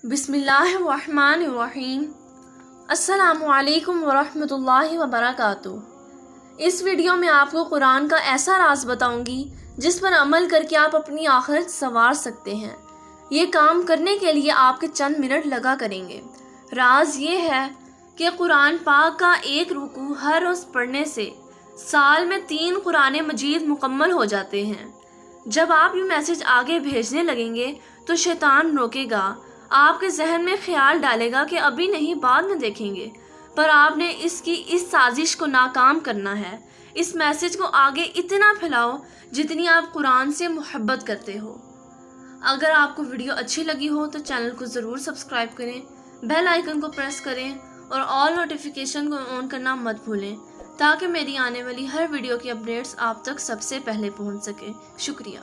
بسم اللہ الرحمن الرحیم۔ السلام علیکم ورحمۃ اللہ وبرکاتہ۔ اس ویڈیو میں آپ کو قرآن کا ایسا راز بتاؤں گی جس پر عمل کر کے آپ اپنی آخرت سنوار سکتے ہیں۔ یہ کام کرنے کے لیے آپ کے چند منٹ لگا کریں گے۔ راز یہ ہے کہ قرآن پاک کا ایک رکوع ہر روز پڑھنے سے سال میں 3 قرآن مجید مکمل ہو جاتے ہیں۔ جب آپ یہ میسج آگے بھیجنے لگیں گے تو شیطان روکے گا، آپ کے ذہن میں خیال ڈالے گا کہ ابھی نہیں بعد میں دیکھیں گے، پر آپ نے اس سازش کو ناکام کرنا ہے۔ اس میسج کو آگے اتنا پھیلاؤ جتنی آپ قرآن سے محبت کرتے ہو۔ اگر آپ کو ویڈیو اچھی لگی ہو تو چینل کو ضرور سبسکرائب کریں، بیل آئیکن کو پریس کریں اور آل نوٹیفیکیشن کو آن کرنا مت بھولیں تاکہ میری آنے والی ہر ویڈیو کی اپڈیٹس آپ تک سب سے پہلے پہنچ سکے۔ شکریہ۔